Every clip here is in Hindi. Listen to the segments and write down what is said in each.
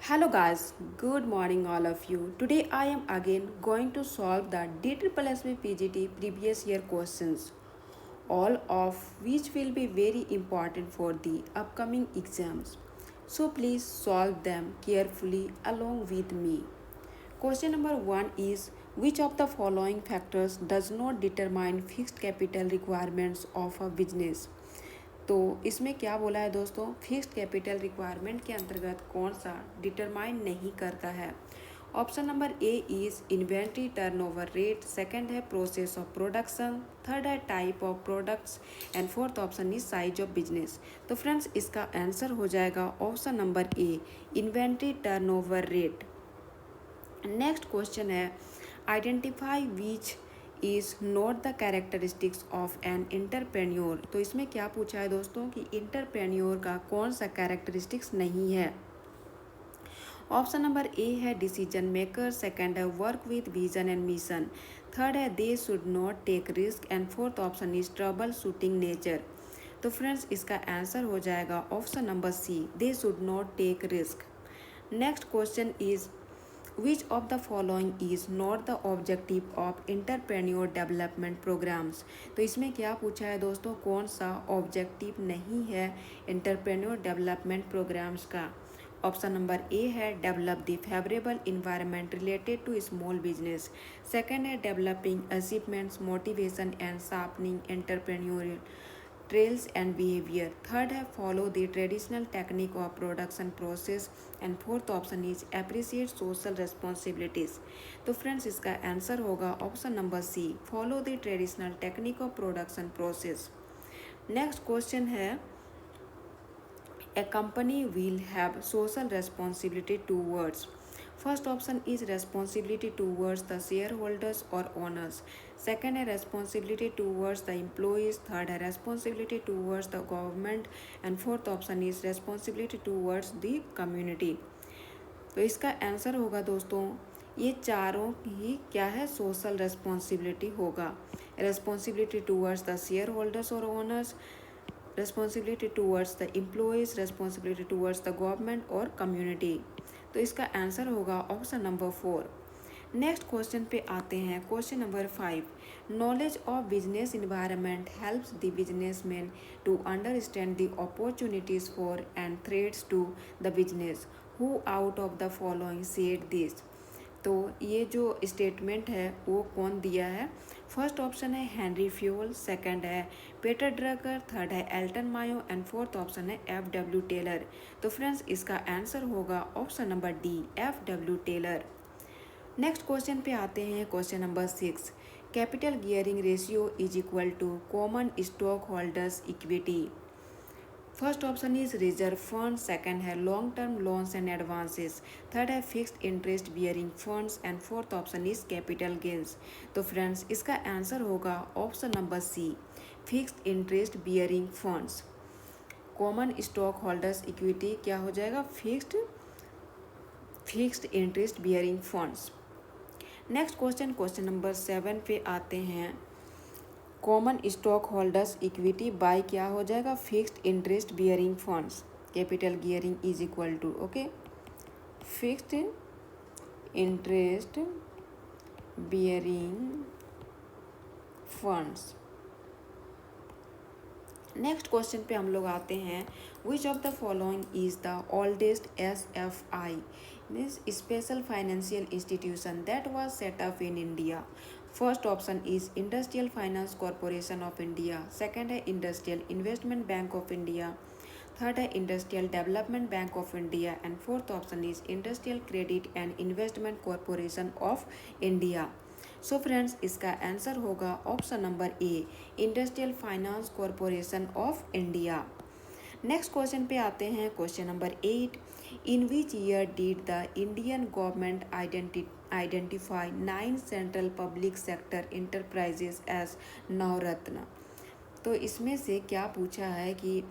Hello guys, good morning all of you. Today I am again going to solve the DSSB PGT previous year questions, all of which will be very important for the upcoming exams. So please solve them carefully along with me. Question number 1 is, which of the following factors does not determine fixed capital requirements of a business? तो इसमें क्या बोला है दोस्तों, फिक्स्ड कैपिटल रिक्वायरमेंट के अंतर्गत कौन सा डिटरमाइन नहीं करता है? Option number A is inventory turnover rate, second है प्रोसेस ऑफ प्रोडक्शन, थर्ड है type of products and fourth option is size of business. तो फ्रेंड्स इसका आंसर हो जाएगा option number A, inventory turnover rate. Next question है, identify which is not the characteristics of an entrepreneur. तो इसमें क्या पूछा है दोस्तों कि इंटरप्रेन्योर का कौन सा कैरेक्टरिस्टिक्स नहीं है? ऑप्शन नंबर ए है डिसीजन मेकर, सेकंड है work with vision and mission, third है they should not take risk and fourth option is trouble shooting nature. तो फ्रेंड्स इसका आंसर हो जाएगा option number C, they should not take risk. Next question is, which of the following is not the objective of entrepreneur development programs। तो इसमें क्या पूछा है दोस्तों, कौन सा ऑब्जेक्टिव नहीं है एंटरप्रेन्योर डेवलपमेंट प्रोग्राम्स का? ऑप्शन नंबर ए है develop the favourable environment related to small business, second है developing achievements motivation and sharpening entrepreneurial trails and behavior, third है follow the traditional technique of production process and fourth option is appreciate social responsibilities। तो फ्रेंड्स इसका आंसर होगा option number C, follow the traditional technique of production process. Next question है, a company will have social responsibility towards, first option is responsibility towards the shareholders or owners, second है responsibility towards the employees, third है responsibility towards the government and fourth option is responsibility towards the community। तो इसका आंसर होगा दोस्तों, ये चारों ही क्या है, सोशल रेस्पॉन्सिबिलिटी होगा। Responsibility towards the share holders और owners, responsibility towards the employees, responsibility towards the government और कम्युनिटी। तो इसका आंसर होगा ऑप्शन नंबर 4। नेक्स्ट क्वेश्चन पे आते हैं, question number 5, knowledge of business environment helps the businessman to understand the opportunities for and threats to the business, who out of the following said this. तो ये जो स्टेटमेंट है वो कौन दिया है? फर्स्ट ऑप्शन है हेनरी फ्यूल, सेकंड है पीटर ड्रकर, थर्ड है Elton Mayo and fourth option है एफ.डब्ल्यू. टेलर। तो फ्रेंड्स इसका आंसर होगा option number D, F W. Taylor. Next question पे आते हैं, question number 6, capital gearing ratio is equal to common stock holders equity. First option is reserve fund, second है long term loans and advances, third है fixed interest bearing funds and fourth option is capital gains. तो फ्रेंड्स इसका आंसर होगा option number C, fixed interest bearing funds. Common stock holders equity क्या हो जाएगा, fixed interest bearing funds. Next question, question number 7 पे आते हैं, common stock holders equity by क्या हो जाएगा, fixed interest bearing funds. Capital gearing is equal to okay, fixed interest bearing funds. Next question पे हम लोग आते हैं, which of the following is the oldest SFI means special financial institution that was set up in India. First option is industrial finance corporation of India, second है industrial investment bank of India, third है industrial development bank of India and fourth option is industrial credit and investment corporation of India. So friends इसका आंसर होगा option number A, industrial finance corporation of India. Next question पे आते हैं, question number 8, in which year did the Indian government identify 9 central public sector enterprises as Navratna. तो इसमें से क्या पूछा है कि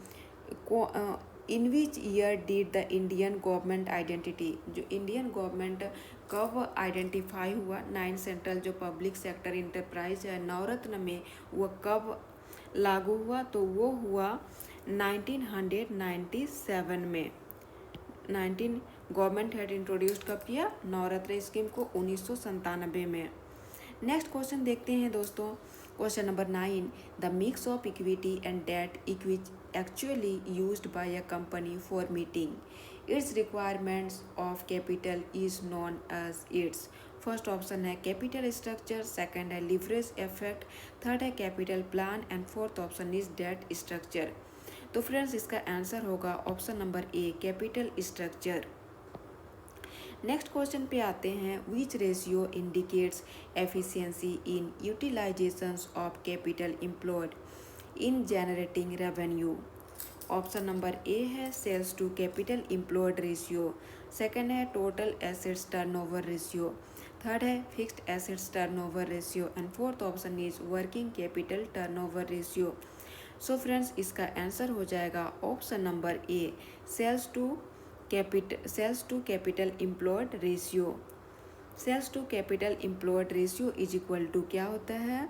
in which year did the Indian government identity, जो इंडियन गवर्नमेंट कब आइडेंटिफाई हुआ 9 सेंट्रल जो पब्लिक सेक्टर इंटरप्राइज है नवरत्न में, वो कब लागू हुआ? तो वो हुआ 1997 में, 19 गवर्नमेंट हैड इंट्रोड्यूस्ड कब किया? नवरत्न स्कीम को 1997 में। नेक्स्ट क्वेश्चन देखते हैं दोस्तों, question number 9, the mix of equity and debt equity actually used by a company for meeting its requirements of capital is known as its. First option है कैपिटल स्ट्रक्चर, सेकंड है लिवरेज इफेक्ट, थर्ड है capital plan and fourth option is debt structure. तो फ्रेंड्स इसका आंसर होगा option number A, capital structure. Next question पे आते हैं, which ratio indicates efficiency in utilisations of capital employed in generating revenue. Option number A है sales to capital employed ratio, second है total assets turnover ratio, third है fixed assets turnover ratio and fourth option is working capital turnover ratio. So friends इसका आंसर हो जाएगा option number A, sales to capital employed ratio. Sales to capital employed ratio is equal to क्या होता है?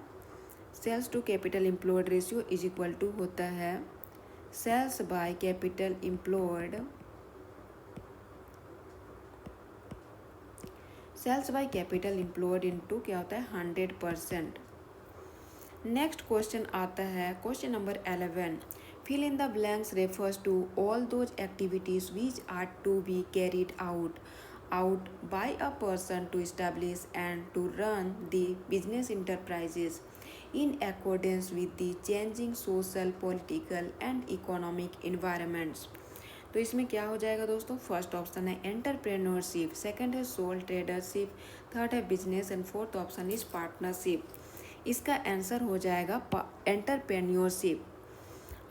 Sales to capital employed ratio is equal to होता है sales by capital employed, sales by capital employed into क्या होता है 100%। नेक्स्ट क्वेश्चन आता है question number 11, fill in the blanks refers to all those activities which are to be carried out by a person to establish and to run the business enterprises in accordance with the changing social, political and economic environments। तो इसमें क्या हो जाएगा दोस्तों? फर्स्ट ऑप्शन है एंटरप्रेन्योरशिप, सेकंड है सोल ट्रेडरशिप, थर्ड है business and fourth option is partnership. इसका आंसर हो जाएगा एंटरप्रेन्योरशिप।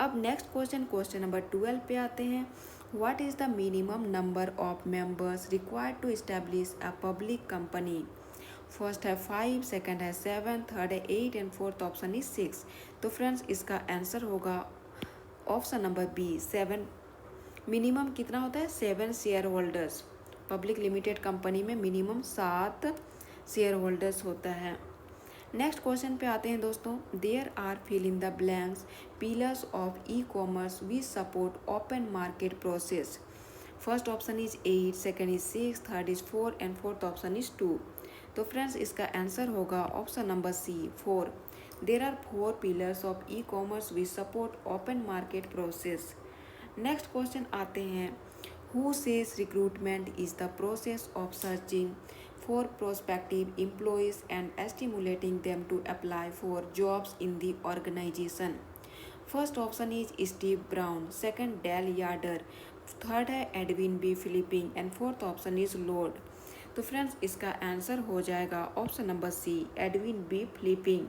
अब नेक्स्ट क्वेश्चन नंबर 12 पे आते हैं, what is the minimum number of members required to establish a public company. First है 5, सेकंड है 7, थर्ड है 8 एंड फोर्थ ऑप्शन इज 6। तो फ्रेंड्स इसका आंसर होगा ऑप्शन नंबर बी, 7। मिनिमम कितना होता है? 7 share holders. Public limited company में मिनिमम 7 शेयर होल्डर्स होता है। नेक्स्ट क्वेश्चन पे आते हैं दोस्तों, there are fill in the blanks pillars of e commerce we support open market process. First option is 8, second is 6, third is 4 and fourth option is 2। तो फ्रेंड्स इसका आंसर होगा option number C, 4। There are 4 pillars of e commerce we support open market process. Next question आते हैं, who says recruitment is the process of searching for prospective employees and stimulating them to apply for jobs in the organization। First option is Steve Brown, second Dale Yoder, third है Edwin B Flippo and fourth option is Lord. तो फ्रेंड्स इसका आंसर हो जाएगा option number C, Edwin B Flippo.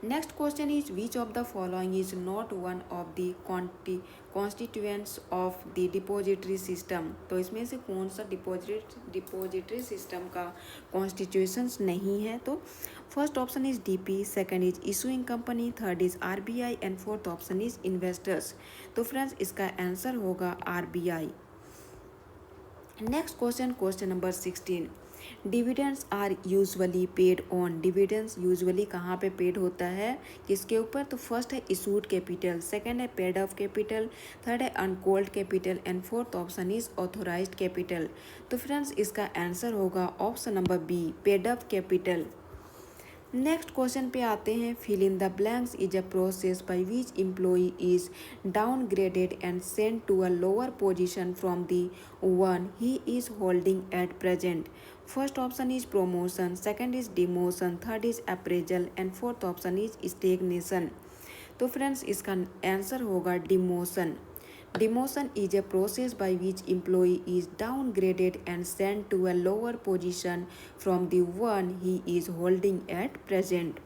Next question is which of the following is not one of the constituents of the depository system. तो इसमें से कौन सा डिपॉजिटरी सिस्टम का कॉन्स्टिट्यूशंस नहीं है? तो first option is DP, second is issuing company, third is RBI and fourth option is investors. तो फ्रेंड्स इसका आंसर होगा RBI. Next question number 16, dividends are usually paid on. Dividends usually कहाँ पे पेड होता है, किसके ऊपर? तो फर्स्ट है इशूड कैपिटल, सेकंड है पेड अप कैपिटल, थर्ड है uncalled capital and fourth option is authorised capital. तो फ्रेंड्स इसका आंसर होगा option number B, paid up capital. Next question पे आते हैं, fill in the blanks is a process by which employee is downgraded and sent to a lower position from the one he is holding at present. First option is promotion, second is demotion, third is appraisal and fourth option is stagnation. तो फ्रेंड्स इसका आंसर होगा demotion. Demotion is a process by which employee is downgraded and sent to a lower position from the one he is holding at present।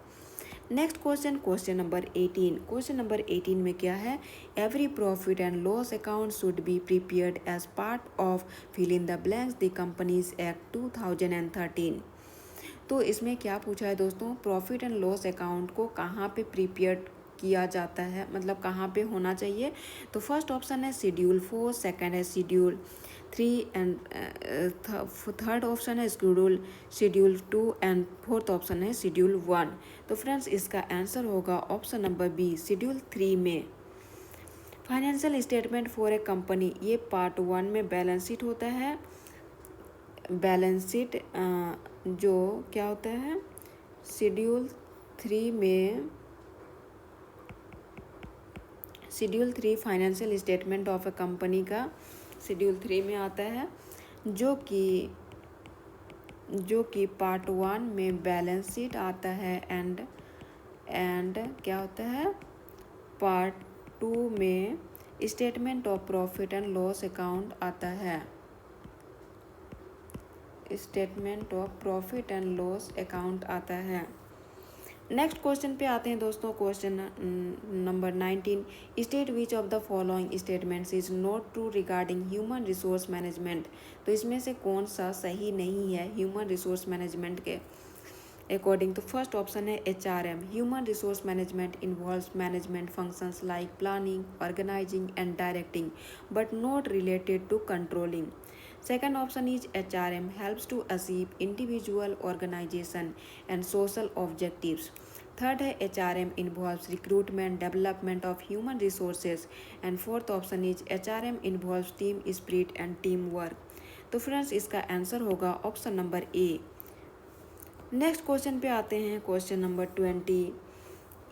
Next question number 18। Question number 18 में क्या है, every profit and loss account should be prepared as part of fill in the blanks the companies act 2013। तो इसमें क्या पूछा है दोस्तों, प्रॉफिट एंड लॉस अकाउंट को कहाँ पे प्रिपेयर किया जाता है, मतलब कहाँ पे होना चाहिए? तो फर्स्ट ऑप्शन है शेड्यूल 4, सेकंड है शेड्यूल 3 एंड थर्ड ऑप्शन है शेड्यूल 2 एंड फोर्थ ऑप्शन है शेड्यूल 1। तो फ्रेंड्स इसका आंसर होगा ऑप्शन नंबर बी, शेड्यूल 3 में। Financial statement for a company, ये पार्ट 1 में बैलेंस शीट होता है। बैलेंस शीट जो क्या होता है, schedule 3 financial statement of A company का शेड्यूल 3 में आता है, जो कि पार्ट 1 में बैलेंस शीट आता है एंड क्या होता है, पार्ट 2 में statement of profit and loss account आता है। Statement of profit and loss account आता है। नेक्स्ट क्वेश्चन पे आते हैं दोस्तों, question number 19। State which of the following statements is not true regarding human resource management. तो इसमें से कौन सा सही नहीं है ह्यूमन रिसोर्स मैनेजमेंट के अकॉर्डिंग। तो फर्स्ट ऑप्शन है HRM, human resource management involves management functions like planning, organising and directing but not related to controlling. Second option is HRM helps to achieve individual organization and social objectives. Third है HRM involves recruitment, development of human resources. And fourth option is HRM involves team spirit and teamwork. तो फ्रेंड्स इसका आंसर होगा ऑप्शन नंबर ए। नेक्स्ट क्वेश्चन पे आते हैं, question number 20।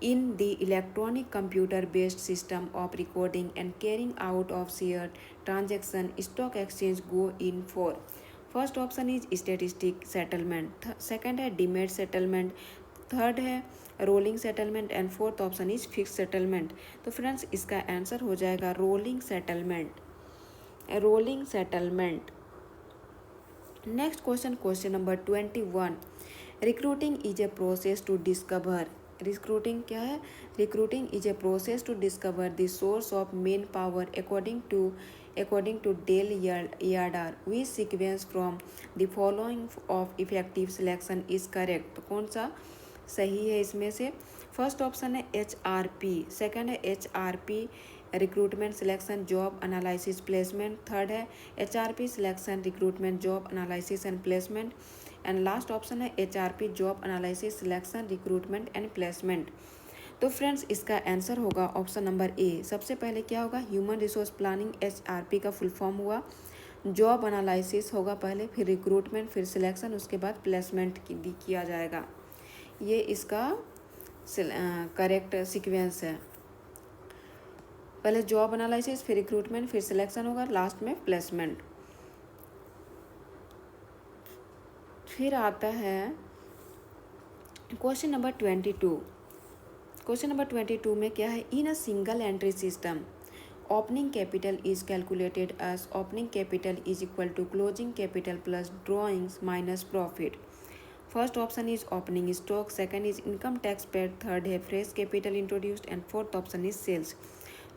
In the electronic computer-based system of recording and carrying out of share transaction, stock exchange go in for. First option is statistic settlement, second है demat settlement, थर्ड है rolling settlement and fourth option is fix settlement. तो फ्रेंड्स इसका आंसर हो जाएगा rolling settlement. Rolling settlement. Next question, question number 21। Recruiting is a process to discover. Recruiting क्या है? Recruiting is a process to discover the source of man power according to Dale Yoder. Which sequence from the following of effective selection is correct. तो कौन सा सही है इसमें से? फर्स्ट ऑप्शन है HRP, सेकंड है HRP recruitment selection job analysis placement, third है HRP selection recruitment job analysis and placement and last option है HRP job analysis selection recruitment and placement. तो फ्रेंड्स इसका आंसर होगा ऑप्शन नंबर ए। सबसे पहले क्या होगा? ह्यूमन रिसोर्स प्लानिंग HRP का फुल फॉर्म हुआ, जॉब एनालिसिस होगा पहले, फिर रिक्रूटमेंट, फिर सिलेक्शन, उसके बाद प्लेसमेंट किया जाएगा। ये इसका करेक्ट सीक्वेंस है। पहले जॉब एनालिसिस, फिर रिक्रूटमेंट, फिर सिलेक्शन होगा, लास्ट में प्लेसमेंट। फिर आता है क्वेश्चन नंबर 22। क्वेश्चन नंबर 22 में क्या है? In a single entry system opening capital is calculated as opening capital is equal to closing capital plus drawings minus profit. First option is opening stock, second is income tax paid, third है fresh capital introduced and fourth option is sales.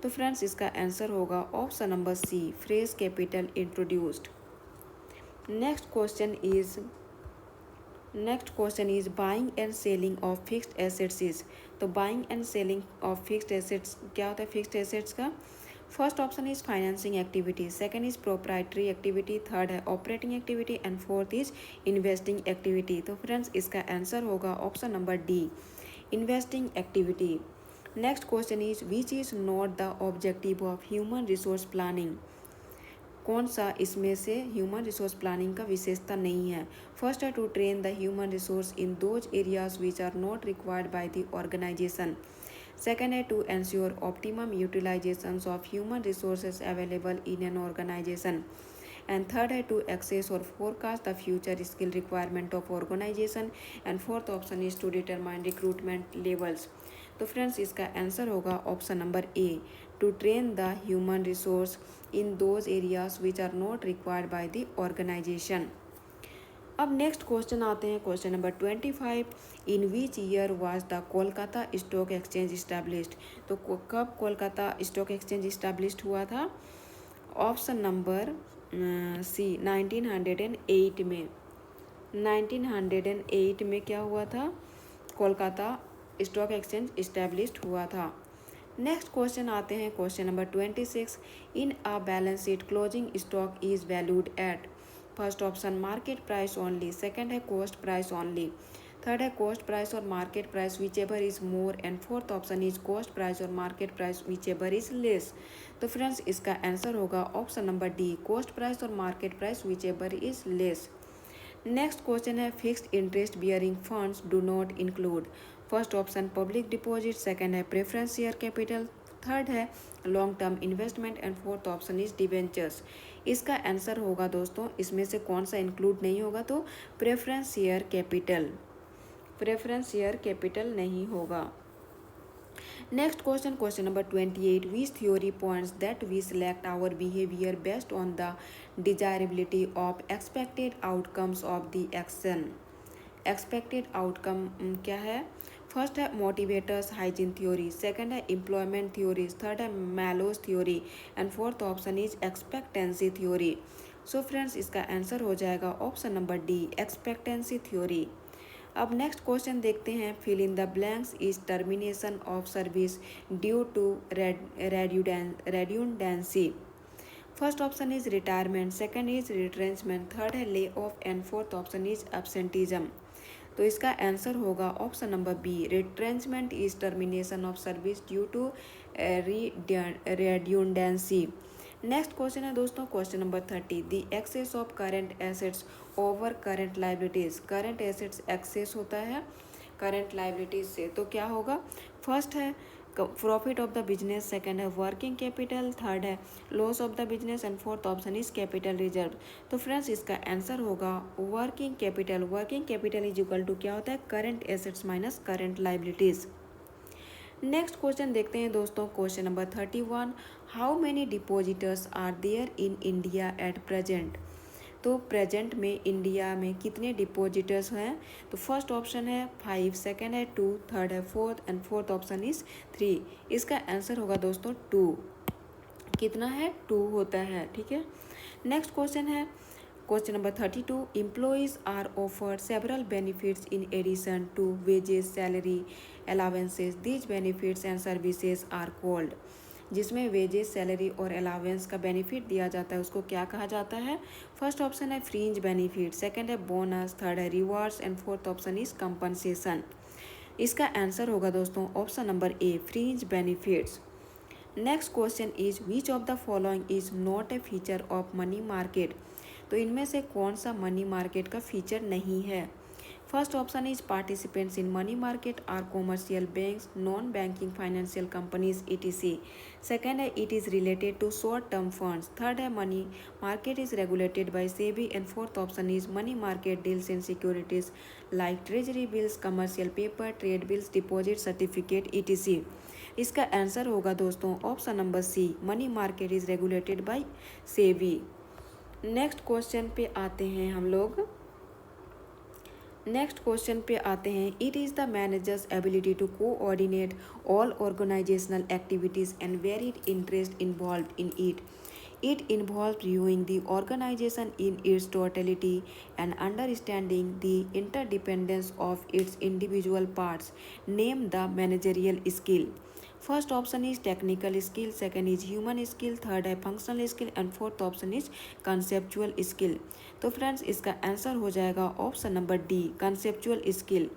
तो फ्रेंड्स इसका आंसर होगा option number C, fresh capital introduced. Next question is buying and selling of fixed assets is. तो buying and selling of fixed assets क्या होता है? फिक्स्ड एसेट्स का first option is financing activity, second is proprietary activity, third है operating activity and fourth is investing activity. तो फ्रेंड्स इसका आंसर होगा option number D, investing activity. Next question is which is not the objective of human resource planning. कौन सा इसमें से ह्यूमन रिसोर्स प्लानिंग का विशेषता नहीं है? फर्स्ट है to train the human resource in those areas which are not required by the organization, second है to ensure optimum utilization of human resources available in an organization, and third है to access or forecast the future skill requirement of organization and fourth option is to determine recruitment levels। तो फ्रेंड्स इसका आंसर होगा option number A, to train the human resource in those areas which are not required by the organisation. अब नेक्स्ट क्वेश्चन आते हैं, question number 25। In which year was the Kolkata stock exchange established. तो कब कोलकाता स्टॉक एक्सचेंज इस्टेब्लिश्ड हुआ था? ऑप्शन नंबर सी, 1908 में। 1908 में क्या हुआ था? कोलकाता स्टॉक एक्सचेंज इस्टेब्लिश्ड हुआ था। नेक्स्ट क्वेश्चन आते हैं, question number 26। In a balance sheet closing stock is valued at. First option market price only, second है कॉस्ट प्राइस ओनली, थर्ड है cost price or market price whichever is more, and fourth option is cost price or market price whichever is less. तो फ्रेंड्स इसका आंसर होगा option number D, cost price or market price whichever is less. Next question है fixed interest bearing funds do not include. First option public deposit, second है प्रेफरेंस शेयर कैपिटल, थर्ड है long term investment and fourth option is debentures. इसका आंसर होगा दोस्तों इसमें से कौन सा इंक्लूड नहीं होगा, तो preference share capital, preference share capital नहीं होगा। Next question, question number 28, which theory points that we select our behaviour based on the desirability of expected outcomes of the action. Expected outcome क्या है? फर्स्ट है मोटिवेटर्स हाइजीन थ्योरी, सेकंड है एम्प्लॉयमेंट थ्योरीज, थर्ड है Maslow's theory and fourth option is expectancy theory. So friends इसका आंसर हो जाएगा option number D, expectancy theory. अब नेक्स्ट क्वेश्चन देखते हैं, fill in the blanks is termination of service due to redundancy. First option is retirement, second is retrenchment, third है lay off and fourth option is absenteeism. तो इसका आंसर होगा option number B, retrenchment is termination of service due to redundancy. Next question है दोस्तों question number 30, the excess of current assets over current liabilities. Current assets excess होता है करंट लाइबिलिटीज से, तो क्या होगा? फर्स्ट है profit of the business, second है वर्किंग कैपिटल, थर्ड है loss of the business and fourth option is capital reserve. तो फ्रेंड्स इसका आंसर होगा working capital. Working capital is equal to क्या होता है? Current assets minus current liabilities. Next question देखते हैं दोस्तों question number 31, how many depositors are there in India at present. तो प्रेजेंट में इंडिया में कितने डिपोजिटर्स हैं? तो फर्स्ट ऑप्शन है 5, सेकंड है 2, थर्ड है 4 एंड फोर्थ ऑप्शन इज 3। इसका आंसर होगा दोस्तों 2। कितना है? 2 होता है, ठीक है। नेक्स्ट क्वेश्चन है question number 32, employees are offered several benefits in addition to wages, salary, allowances, these benefits and services are called. जिसमें वेजेस, सैलरी और अलावेंस का बेनिफिट दिया जाता है उसको क्या कहा जाता है? फर्स्ट ऑप्शन है फ्रिंज बेनिफिट, सेकंड है बोनस, थर्ड है rewards and fourth option is compensation. इसका आंसर होगा दोस्तों option number A, fringe benefits. Next question is which of the following is not a feature of money market. तो इनमें से कौन सा मनी मार्केट का फीचर नहीं है? First option is participants in money market are commercial banks, non banking financial companies etc। Second है it is related to short term funds, third है money market is regulated by SEBI and fourth option is money market deals in securities like treasury bills, commercial paper, trade bills, deposit certificate etc। इसका आंसर होगा दोस्तों option number C, money market is regulated by SEBI. Next question पे आते हैं हम लोग, नेक्स्ट क्वेश्चन पे आते हैं, it is the manager's ability to coordinate all organisational activities and varied interest involve in it. It involves viewing the organization in its totality and understanding the interdependence of its individual parts. Name the managerial skill. First option is technical skill, second is human skill, third है functional skill and fourth option is conceptual skill। तो फ्रेंड्स इसका आंसर हो जाएगा option number D, conceptual skill।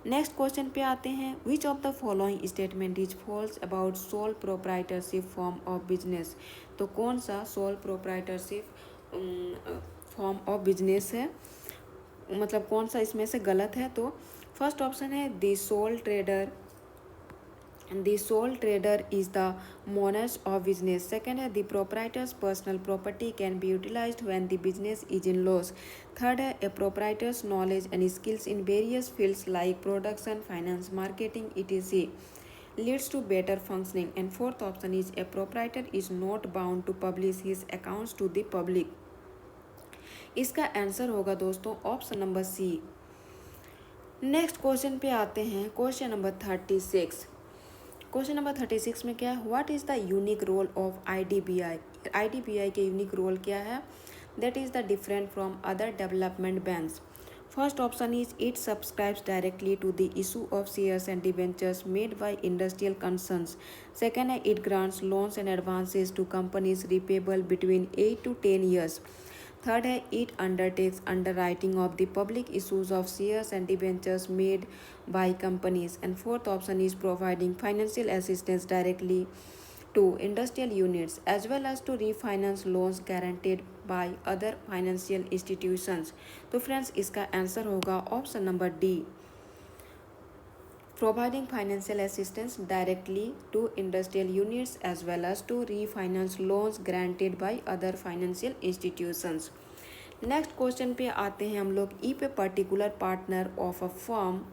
Next question पे आते हैं, which of the following statement is false about sole proprietorship form of business. तो कौन सा sole proprietorship form of business है, मतलब कौन सा इसमें से गलत है? तो फर्स्ट ऑप्शन है the sole trader, the sole trader is the monarch of business, second है the proprietor's personal property can be utilized when the business is in loss, third है a proprietor's knowledge and skills in various fields like production, finance, marketing etc leads to better functioning, and fourth option is a proprietor is not bound to publish his accounts to the public। इसका आंसर होगा दोस्तों option number C. Next question पे आते हैं, क्वेश्चन नंबर 36। क्वेश्चन नंबर 36 में क्या है, what is the unique role of IDBI। IDBI के यूनिक रोल क्या है? That is the different from other development banks. First option is it subscribes directly to the issue of shares and debentures made by industrial concerns, second है it grants loans and advances to companies repayable between 8 to 10 years, third है it undertakes underwriting of the public issues of shares and debentures made by companies. And fourth option is providing financial assistance directly to industrial units as well as to refinance loans guaranteed by other financial institutions। तो फ्रेंड्स इसका आंसर होगा option number D, providing financial assistance directly to industrial units as well as to refinance loans granted by other financial institutions। Next question पे आते हैं हम लोग। If a particular partner of a firm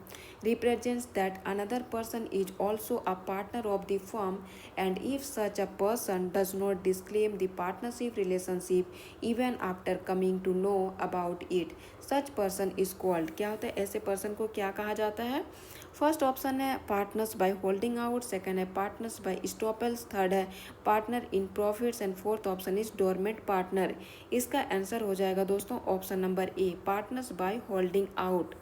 represents that another person is also a partner of the firm and if such a person does not disclaim the partnership relationship even after coming to know about it, such person is called, क्या होता है ऐसे पर्सन को क्या कहा जाता है? फर्स्ट ऑप्शन है partners by holding out, second है पार्टनर्स बाय स्टॉपल्स, थर्ड है partner in profits and fourth option is dormant partner. इसका आंसर हो जाएगा दोस्तों option number A, partners by holding out.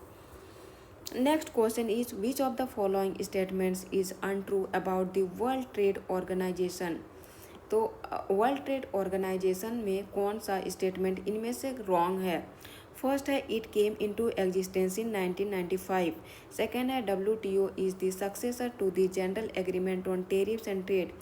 Next question is which of the following statements is untrue about the world trade organisation. तो वर्ल्ड ट्रेड ऑर्गेनाइजेशन में कौन सा स्टेटमेंट इनमें से रॉन्ग है? फर्स्ट है it came into existence in 1995, second है WTO is the successor to the general agreement on tariffs and trade,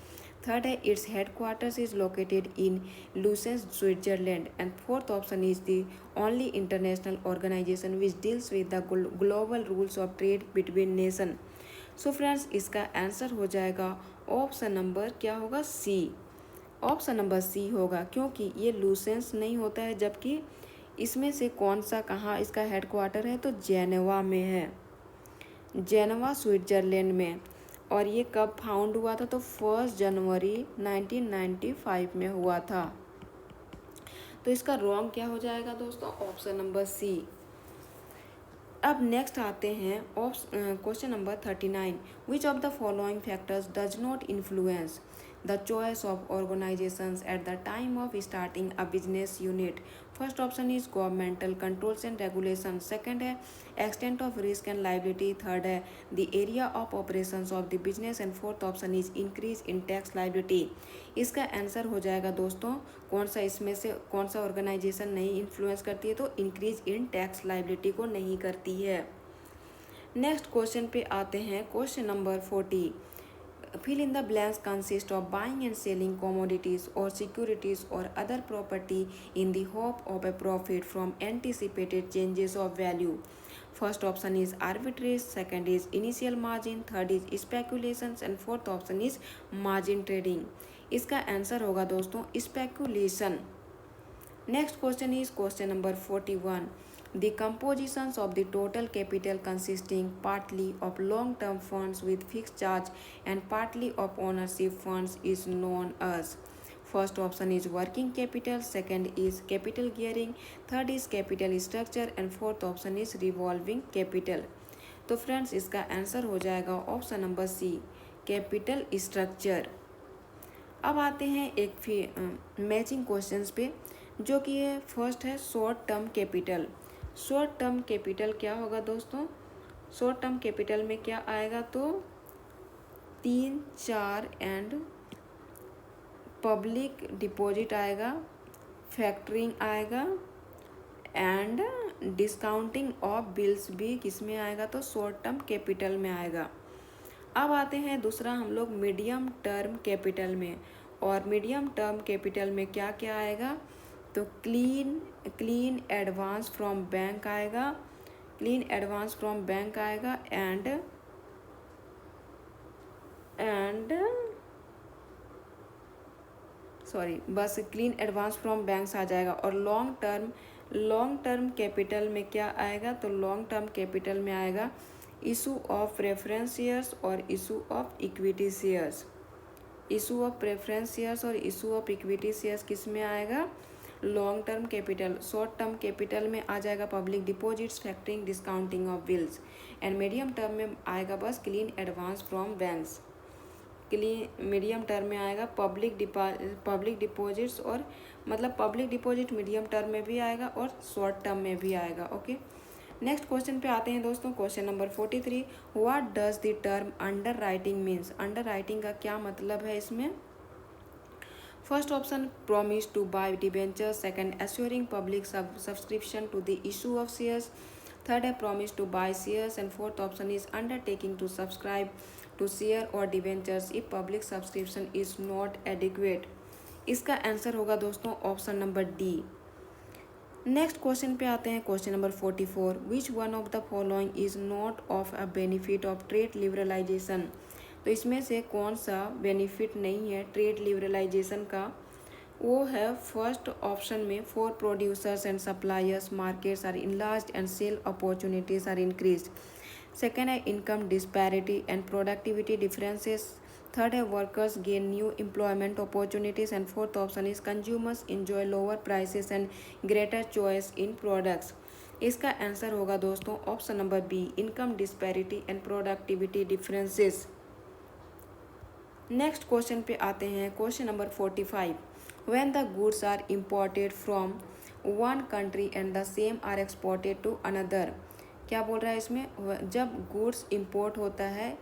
third है its headquarters is located in Lausanne Switzerland, and fourth option is the only international organization which deals with the global rules of trade between nation. So friends इसका आंसर हो जाएगा ऑप्शन नंबर क्या होगा? सी, ऑप्शन नंबर सी होगा, क्योंकि ये लुसेंस नहीं होता है, जबकि इसमें से कौन सा कहाँ इसका हेडक्वार्टर है? तो जेनेवा में है, जेनेवा स्विट्जरलैंड में। और ये कब फाउंड हुआ था? तो 1 जनवरी 1995 में हुआ था। तो इसका रॉन्ग क्या हो जाएगा दोस्तों? Option number C. अब नेक्स्ट आते हैं question number 39, which of the following factors does not influence the choice of organizations at the time of starting a business unit। First option is governmental controls and regulation, second है extent of risk and liability, third है the area of operations of the business, and fourth option is increase in tax liability. इसका आंसर हो जाएगा दोस्तों कौन सा, इसमें से कौन सा ऑर्गेनाइजेशन नहीं इन्फ्लुएंस करती है? तो इंक्रीज इन टैक्स लाइबिलिटी को नहीं करती है। नेक्स्ट क्वेश्चन पे आते हैं, question number 40, fill in the blanks consist of buying and selling commodities or securities or other property in the hope of a profit from anticipated changes of value। first option is arbitrage, second is initial margin, third is speculations, and fourth option is margin trading। इसका आंसर होगा दोस्तों speculation. Next question is question number 41, the compositions of the total capital consisting partly of long-term funds with fixed charge and partly of ownership funds is known as। first option is working capital, second is capital gearing, third is capital structure, and fourth option is revolving capital। तो फ्रेंड्स इसका आंसर हो जाएगा option number C, capital structure. अब आते हैं एक मैचिंग क्वेश्चंस पे, जो कि है फर्स्ट है short term capital. Short term capital क्या होगा दोस्तों? शॉर्ट टर्म कैपिटल में क्या आएगा? तो 3, 4 एंड पब्लिक डिपॉजिट आएगा, फैक्टरिंग आएगा, एंड डिस्काउंटिंग ऑफ बिल्स भी किसमें आएगा? तो शॉर्ट टर्म कैपिटल में आएगा। अब आते हैं दूसरा हम लोग मीडियम टर्म कैपिटल में, और मीडियम टर्म कैपिटल में क्या क्या आएगा? तो क्लीन एडवांस फ्रॉम बैंक आएगा, क्लीन एडवांस फ्रॉम बैंक आएगा, एंड सॉरी बस क्लीन एडवांस फ्रॉम बैंक्स आ जाएगा। और लॉन्ग टर्म कैपिटल में क्या आएगा? तो लॉन्ग टर्म कैपिटल में आएगा इशू ऑफ प्रेफरेंस शेयर्स और issue of equity shares. Issue of preference shares और इशू ऑफ इक्विटी शेयर्स किस में आएगा? Long term capital. Short term capital में आ जाएगा public deposits, factoring, discounting of bills, and medium term में आएगा बस clean advance from banks. Medium term में आएगा पब्लिक डिपॉजिट्स, और मतलब पब्लिक डिपॉजिट मीडियम टर्म में भी आएगा और शॉर्ट टर्म में भी आएगा। ओके, नेक्स्ट क्वेश्चन पे आते हैं दोस्तों, question number 43, what does the term under writing means. Under writing का क्या मतलब है इसमें? First option promise to buy debentures, second assuring public subscription to the issue of shares, third है promise to buy shares, and fourth option is undertaking to subscribe to share or debentures if public subscription is not adequate। इसका आंसर होगा दोस्तों option number D. Next question पे आते हैं, question number 44, which one of the following is not of a benefit of trade liberalisation. तो इसमें से कौन सा बेनिफिट नहीं है ट्रेड लिबरलाइजेशन का? वो है फर्स्ट ऑप्शन में for producers and suppliers markets are enlarged and sale opportunities are increased. Second है income disparity and productivity differences. Third है workers gain new employment opportunities and fourth option is consumers enjoy lower prices and greater choice in products. इसका आंसर होगा दोस्तों option number B, income disparity and productivity differences. Next question पे आते हैं, question number 45, when the goods are imported from one country and the same are exported to another. क्या बोल रहा है इसमें? जब गुड्स इम्पोर्ट होता है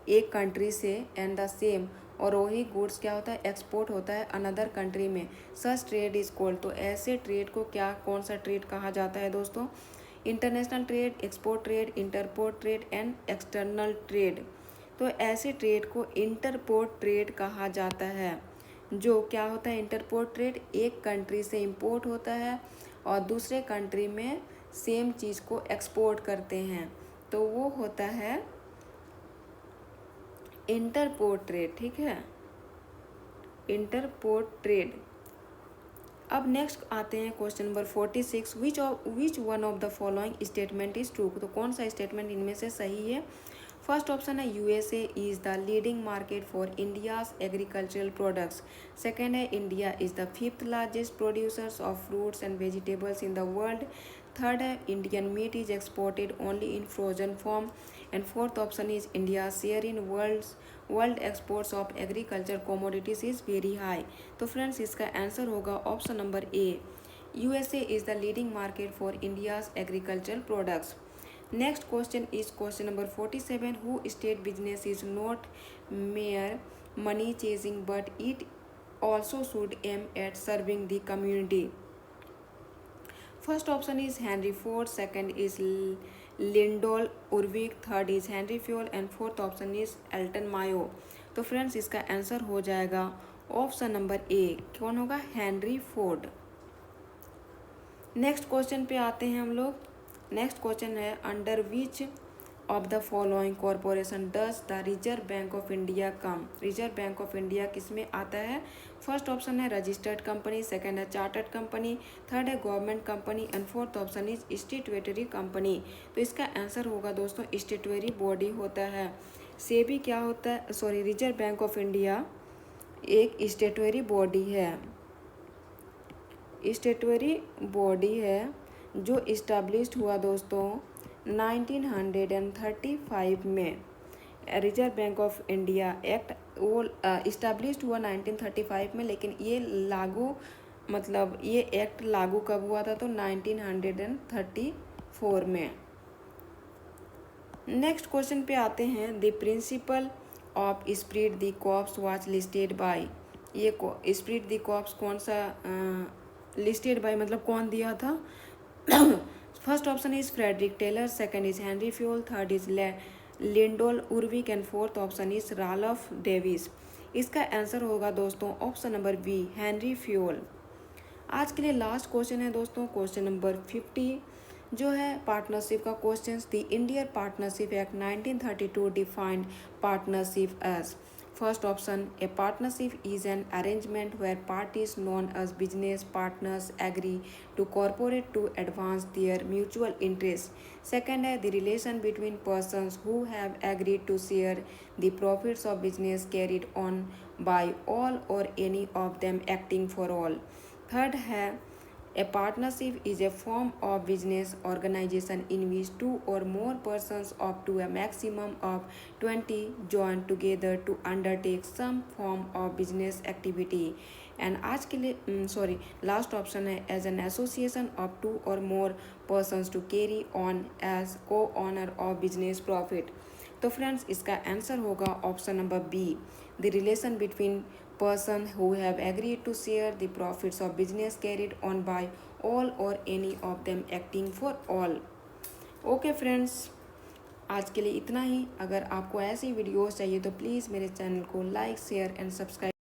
एक कंट्री से एंड द सेम, और वही गुड्स क्या होता है एक्सपोर्ट होता है अनदर कंट्री में, सच ट्रेड इज कॉल्ड। तो ऐसे ट्रेड को क्या, कौन सा ट्रेड कहा जाता है दोस्तों? International trade, export trade, entrepot trade and external trade. तो ऐसे ट्रेड को इंटरपोर्ट ट्रेड कहा जाता है। जो क्या होता है इंटरपोर्ट ट्रेड, एक कंट्री से इंपोर्ट होता है और दूसरे कंट्री में सेम चीज़ को एक्सपोर्ट करते हैं, तो वो होता है इंटरपोर्ट ट्रेड। ठीक है, इंटरपोर्ट ट्रेड। अब नेक्स्ट आते हैं question number 46, which one of the following statement is true. तो कौन सा स्टेटमेंट इनमें से सही है? फर्स्ट ऑप्शन है USA is the leading market for India's agricultural products. Second है India is the fifth largest producers of fruits and vegetables in the world. Third है Indian meat is exported only in frozen form. And fourth option is India share in world exports of agriculture commodities is very high. तो फ्रेंड्स इसका आंसर होगा option number A, USA is the leading market for India's agriculture products. Next question is question number 47, who state business is not mere money chasing but it also should aim at serving the community. First option is Henry Ford, second is Lyndall Urwick, third is Henri Fayol and fourth option is Elton Mayo. तो फ्रेंड्स इसका आंसर हो जाएगा ऑप्शन नंबर ए, कौन होगा? Henry Ford. नेक्स्ट क्वेश्चन पे आते हैं हम लोग। नेक्स्ट क्वेश्चन है, under which of the following corporation does the reserve bank of India come. Reserve bank of India किस में आता है? फर्स्ट ऑप्शन है रजिस्टर्ड कंपनी, सेकंड है चार्टर्ड कंपनी, थर्ड है government company and fourth option is statutory company. तो इसका आंसर होगा दोस्तों स्टेट्यूटरी बॉडी होता है। सेबी क्या होता है, sorry, reserve bank of India एक स्टेट्यूटरी बॉडी है, स्टेट्यूटरी बॉडी है जो इस्टेब्लिश्ड हुआ दोस्तों 1935 में। Reserve bank of India act वो इस्टेब्लिश्ड हुआ 1935 में, लेकिन ये लागू मतलब ये एक्ट लागू कब हुआ था? तो 1934 में। नेक्स्ट क्वेश्चन पे आते हैं, the principle of esprit de corps was listed by. ये स्प्रिट द कॉर्प्स कौन सा लिस्टेड बाय मतलब कौन दिया था? First option is Frederick Taylor, second is Henri Fayol, third is Lyndall Urwick and fourth option is Ralph Davis. इसका आंसर होगा दोस्तों option number B, Henri Fayol. आज के लिए लास्ट क्वेश्चन है दोस्तों, क्वेश्चन नंबर 50 जो है पार्टनरशिप का question. The Indian partnership act 1932 defined partnership as. First option, a partnership is an arrangement where parties known as business partners agree to cooperate to advance their mutual interests. Second है the relation between persons who have agreed to share the profits of business carried on by all or any of them acting for all. Third है a partnership is a form of business organization in which two or more persons up to a maximum of 20 join together to undertake some form of business activity. And आज के लिए लास्ट ऑप्शन है as an association of two or more persons to carry on as co owner of business profit. तो फ्रेंड्स इसका आंसर होगा option number B, the relation between person who have agreed to share the profits of business carried on by all or any of them acting for all. Okay friends, आज के लिए इतना ही। अगर आपको ऐसी वीडियोस चाहिए तो प्लीज़ मेरे चैनल को लाइक शेयर एंड सब्सक्राइब